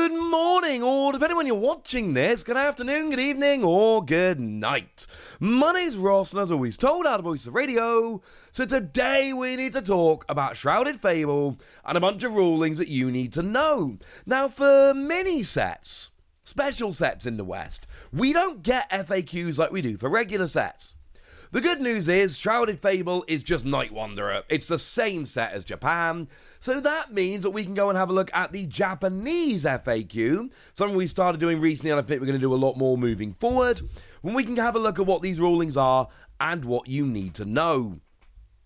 Good morning, or depending when you're watching this, good afternoon, good evening, or good night. My name's Ross, and as always told, out of Voice of Radio. So today we need to talk about Shrouded Fable and a bunch of rulings that you need to know. Now, for mini sets, special sets in the West, we don't get FAQs like we do for regular sets. The good news is Shrouded Fable is just Night Wanderer. It's the same set as Japan, so that means that we can go and have a look at the Japanese FAQ, something we started doing recently and I think we're going to do a lot more moving forward, when we can have a look at what these rulings are and what you need to know.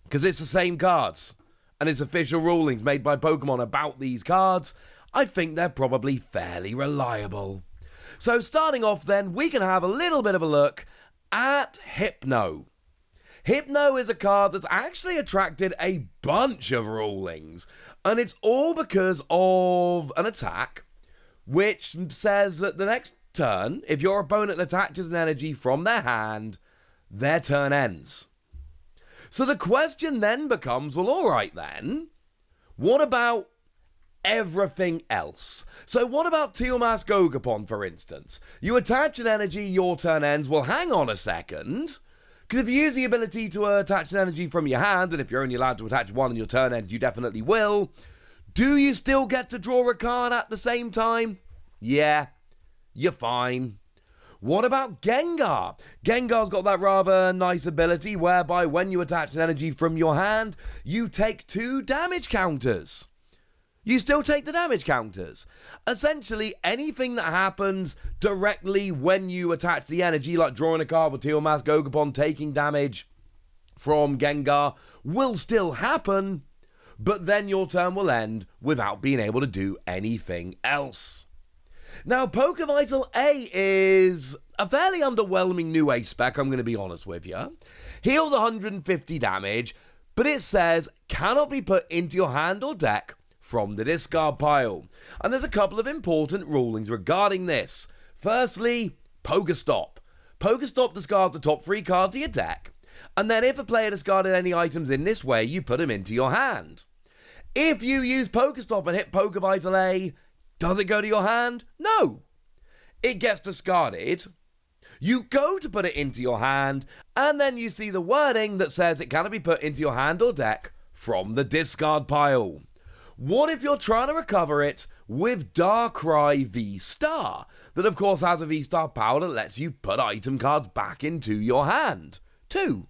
Because it's the same cards, and it's official rulings made by Pokemon about these cards. I think they're probably fairly reliable. So starting off then, we can have a little bit of a look at Hypno. Hypno is a card that's actually attracted a bunch of rulings, and it's all because of an attack which says that the next turn, if your opponent attaches an energy from their hand, their turn ends. So the question then becomes, well, alright then, what about everything else? So what about Teal'c's Gogapon, for instance? You attach an energy, your turn ends. Well, hang on a second. Because if you use the ability to attach an energy from your hand, and if you're only allowed to attach one and your turn ends, you definitely will, do you still get to draw a card at the same time? Yeah, you're fine. What about Gengar? Gengar's got that rather nice ability whereby when you attach an energy from your hand, you take 2 damage counters. You still take the damage counters. Essentially, anything that happens directly when you attach the energy, like drawing a card with Teal'c's Gogapon, taking damage from Gengar, will still happen, but then your turn will end without being able to do anything else. Now, Pokevital A is a fairly underwhelming new A spec, I'm going to be honest with you. Heals 150 damage, but it says cannot be put into your hand or deck from the discard pile. And there's a couple of important rulings regarding this. Firstly, Pokestop. Pokestop discards the top 3 cards of your deck, and then if a player discarded any items in this way, you put them into your hand. If you use Pokestop and hit Pokevital A, does it go to your hand? No. It gets discarded. You go to put it into your hand, and then you see the wording that says it cannot be put into your hand or deck from the discard pile. What if you're trying to recover it with Darkrai V-Star? That of course has a V-Star power that lets you put item cards back into your hand, too.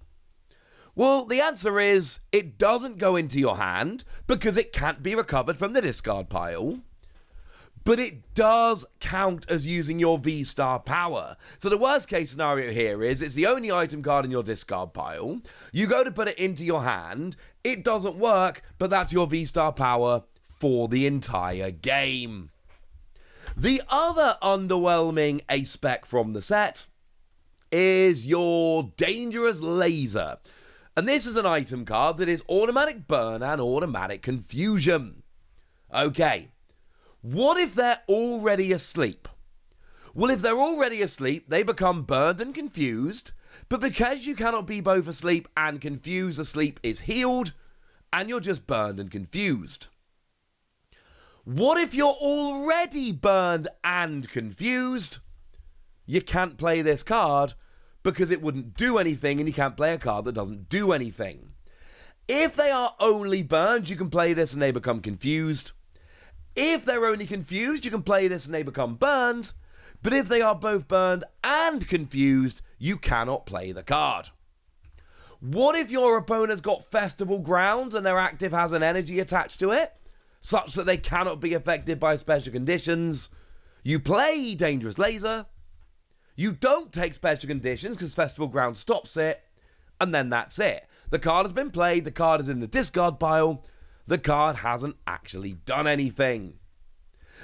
Well, the answer is, it doesn't go into your hand, because it can't be recovered from the discard pile. But it does count as using your V-Star power. So the worst case scenario here is, it's the only item card in your discard pile. You go to put it into your hand, it doesn't work, but that's your V-Star power for the entire game. The other underwhelming A-spec from the set is your Dangerous Laser. And this is an item card that is automatic burn and automatic confusion. Okay. What if they're already asleep? Well, if they're already asleep, they become burned and confused, but because you cannot be both asleep and confused, the sleep is healed, and you're just burned and confused. What if you're already burned and confused? You can't play this card, because it wouldn't do anything, and you can't play a card that doesn't do anything. If they are only burned, you can play this and they become confused. If they're only confused, you can play this and they become burned, but if they are both burned and confused, you cannot play the card. What if your opponent's got Festival Grounds and their active has an energy attached to it, such that they cannot be affected by special conditions? You play Dangerous Laser, you don't take special conditions because Festival Grounds stops it, and then that's it. The card has been played, the card is in the discard pile, the card hasn't actually done anything.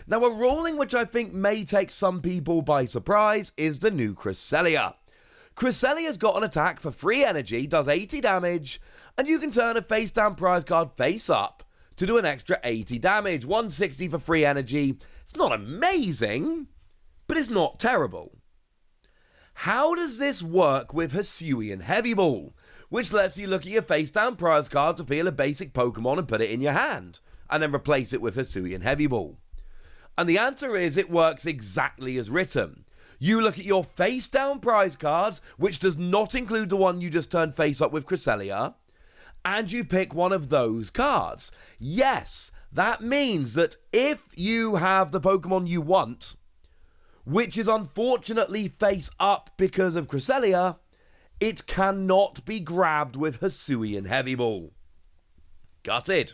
Now, a ruling which I think may take some people by surprise is the new Cresselia. Cresselia's got an attack for free energy, does 80 damage, and you can turn a face-down prize card face-up to do an extra 80 damage. 160 for free energy. It's not amazing, but it's not terrible. How does this work with Hisuian Heavy Ball, which lets you look at your face-down prize card to feel a basic Pokemon and put it in your hand, and then replace it with Hisuian Heavy Ball? And the answer is it works exactly as written. You look at your face-down prize cards, which does not include the one you just turned face-up with Cresselia, and you pick one of those cards. Yes, that means that if you have the Pokemon you want, which is unfortunately face-up because of Cresselia, it cannot be grabbed with Hisuian Heavy Ball. Gutted.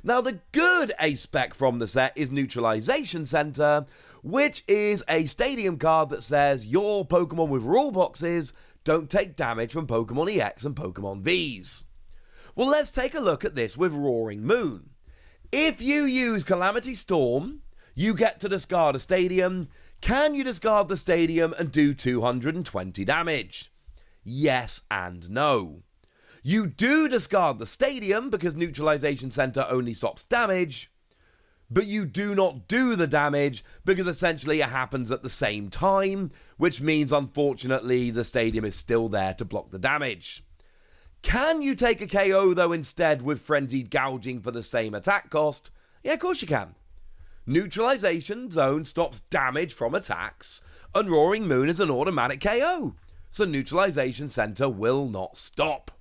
Now, the good ace-spec from the set is Neutralization Center, which is a stadium card that says your Pokemon with rule boxes don't take damage from Pokemon EX and Pokemon Vs. Well, let's take a look at this with Roaring Moon. If you use Calamity Storm, you get to discard a stadium. Can you discard the stadium and do 220 damage? Yes and no. You do discard the stadium because Neutralization Center only stops damage, but you do not do the damage because essentially it happens at the same time, which means unfortunately the stadium is still there to block the damage. Can you take a KO though instead with Frenzied Gouging for the same attack cost? Yeah, of course you can. Neutralization Zone stops damage from attacks, and Roaring Moon is an automatic KO, so Neutralization Center will not stop.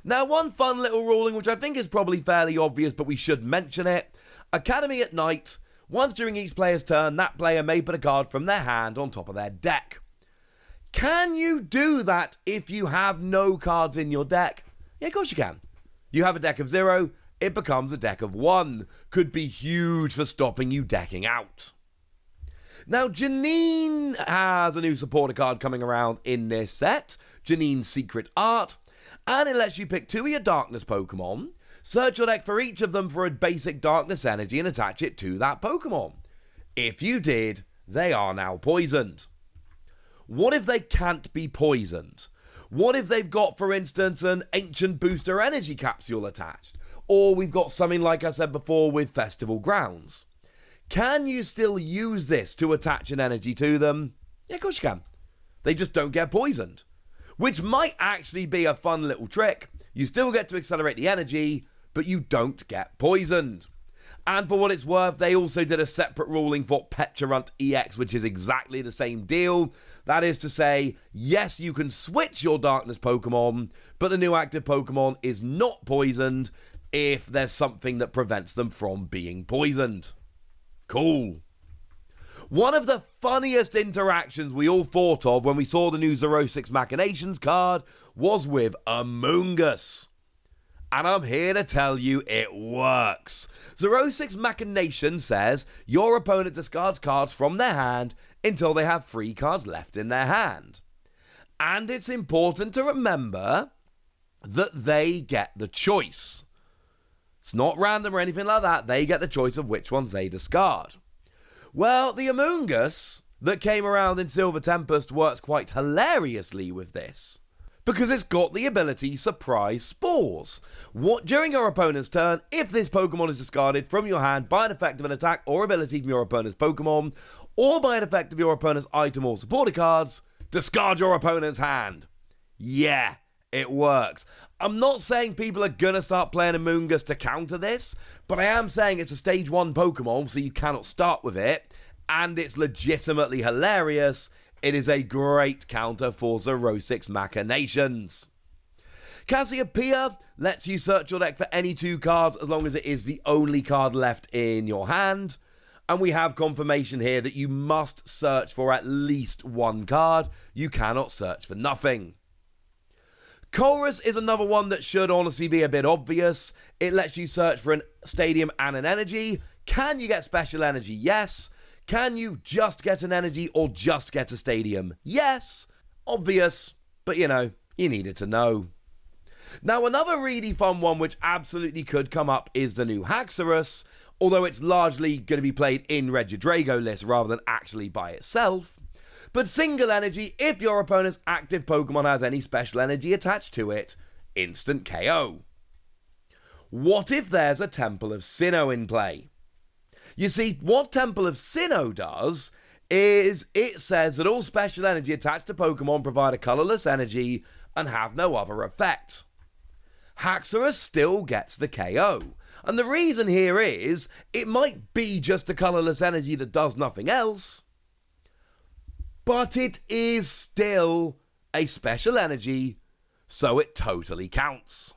Now, one fun little ruling, which I think is probably fairly obvious, but we should mention it. Academy at night. Once during each player's turn, that player may put a card from their hand on top of their deck. Can you do that if you have no cards in your deck? Yeah, of course you can. You have a deck of 0, it becomes a deck of 1. Could be huge for stopping you decking out. Now, Janine has a new supporter card coming around in this set, Janine's Secret Art, and it lets you pick 2 of your Darkness Pokemon, search your deck for each of them for a basic Darkness energy and attach it to that Pokemon. If you did, they are now poisoned. What if they can't be poisoned? What if they've got, for instance, an Ancient Booster Energy Capsule attached? Or we've got something like I said before with Festival Grounds. Can you still use this to attach an energy to them? Yeah, of course you can. They just don't get poisoned. Which might actually be a fun little trick. You still get to accelerate the energy, but you don't get poisoned. And for what it's worth, they also did a separate ruling for Pecharunt EX, which is exactly the same deal. That is to say, yes, you can switch your Darkness Pokemon, but the new active Pokemon is not poisoned if there's something that prevents them from being poisoned. Cool. One of the funniest interactions we all thought of when we saw the new Xerosic Machinations card was with Amoonguss. And I'm here to tell you it works. Xerosic's Machination says your opponent discards cards from their hand until they have 3 cards left in their hand. And it's important to remember that they get the choice. It's not random or anything like that. They get the choice of which ones they discard. Well, the Amoonguss that came around in Silver Tempest works quite hilariously with this, because it's got the ability Surprise Spores. During your opponent's turn, if this Pokemon is discarded from your hand by an effect of an attack or ability from your opponent's Pokemon, or by an effect of your opponent's item or supporter cards, discard your opponent's hand. Yeah, it works. I'm not saying people are gonna start playing Amoonguss to counter this, but I am saying it's a stage 1 Pokemon, so you cannot start with it, and it's legitimately hilarious. It is a great counter for Xerosic's Machinations. Cassiopeia lets you search your deck for any 2 cards as long as it is the only card left in your hand, and we have confirmation here that you must search for at least 1 card. You cannot search for nothing. Chorus is another one that should honestly be a bit obvious. It lets you search for a stadium and an energy. Can you get special energy? Yes. Can you just get an energy or just get a stadium? Yes. Obvious, but you needed to know. Now, another really fun one which absolutely could come up is the new Haxorus, although it's largely going to be played in Regidrago list rather than actually by itself. But single energy, if your opponent's active Pokemon has any special energy attached to it, instant KO. What if there's a Temple of Sinnoh in play? You see, what Temple of Sinnoh does is it says that all special energy attached to Pokemon provide a colourless energy and have no other effect. Haxorus still gets the KO, And the reason here is, it might be just a colourless energy that does nothing else, but it is still a special energy, so it totally counts.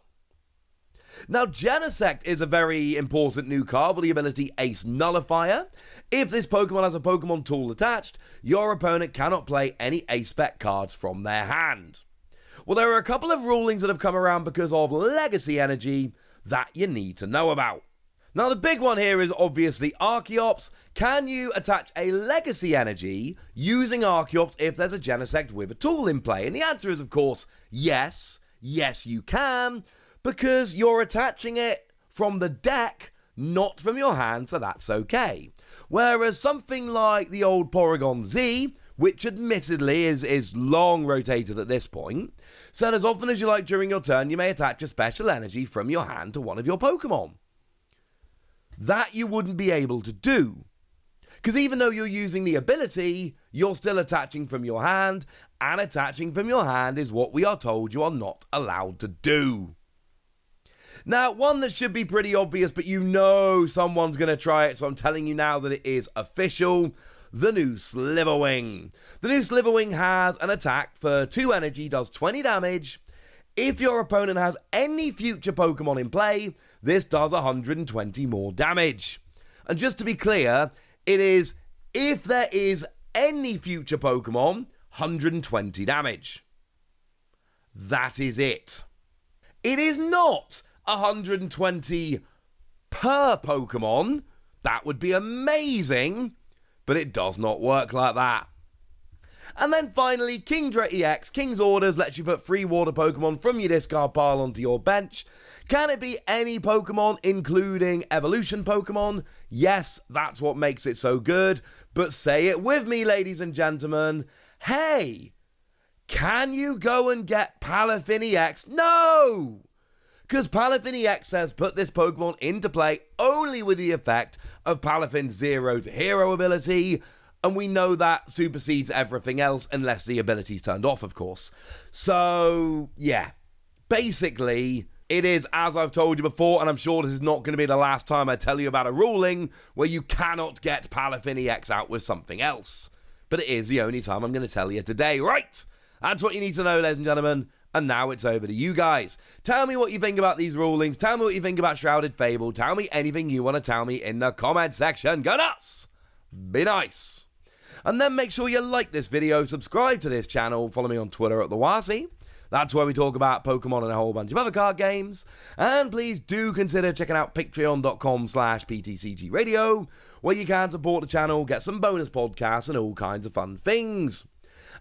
Now, Genesect is a very important new card with the ability Ace Nullifier. If this Pokemon has a Pokemon tool attached, your opponent cannot play any Ace Spec cards from their hand. Well, there are a couple of rulings that have come around because of Legacy Energy that you need to know about. Now, the big one here is obviously Archeops. Can you attach a Legacy Energy using Archeops if there's a Genesect with a tool in play? And the answer is, of course, yes. Yes, you can, because you're attaching it from the deck, not from your hand, so that's okay. Whereas something like the old Porygon Z, which admittedly is long rotated at this point, said as often as you like during your turn, you may attach a special energy from your hand to one of your Pokemon. That you wouldn't be able to do. Because even though you're using the ability, you're still attaching from your hand, and attaching from your hand is what we are told you are not allowed to do. Now, one that should be pretty obvious, but you know someone's going to try it, so I'm telling you now that it is official. The new Slither Wing. The new Slither Wing has an attack for 2 energy, does 20 damage. If your opponent has any future Pokemon in play, this does 120 more damage. And just to be clear, it is, if there is any future Pokemon, 120 damage. That is it. It is not 120 per Pokemon. That would be amazing, but it does not work like that. And then finally, Kingdra EX, King's Orders, lets you put 3 water Pokemon from your discard pile onto your bench. Can it be any Pokemon, including evolution Pokemon? Yes, that's what makes it so good. But say it with me, ladies and gentlemen. Hey, can you go and get Palafin EX? No! Because Palafin EX says put this Pokemon into play only with the effect of Palafin's 0 to hero ability, and we know that supersedes everything else unless the ability's turned off, of course. So, yeah. Basically, it is, as I've told you before, and I'm sure this is not going to be the last time I tell you about a ruling where you cannot get Palafin EX out with something else. But it is the only time I'm going to tell you today. Right! That's what you need to know, ladies and gentlemen. And now it's over to you guys. Tell me what you think about these rulings. Tell me what you think about Shrouded Fable. Tell me anything you want to tell me in the comment section. Go nuts! Be nice! And then make sure you like this video, subscribe to this channel, follow me on Twitter at the Wasi. That's where we talk about Pokemon and a whole bunch of other card games. And please do consider checking out patreon.com/PTCG Radio, where you can support the channel, get some bonus podcasts and all kinds of fun things.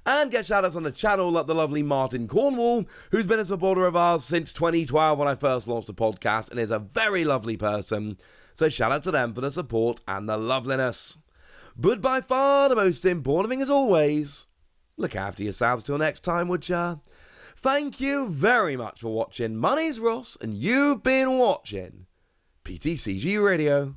And get shoutouts on the channel like the lovely Martin Cornwall, who's been a supporter of ours since 2012 when I first launched the podcast and is a very lovely person. So shout out to them for the support and the loveliness. But by far the most important thing as always, look after yourselves till next time, would ya? Thank you very much for watching. My name's Ross, and you've been watching PTCG Radio.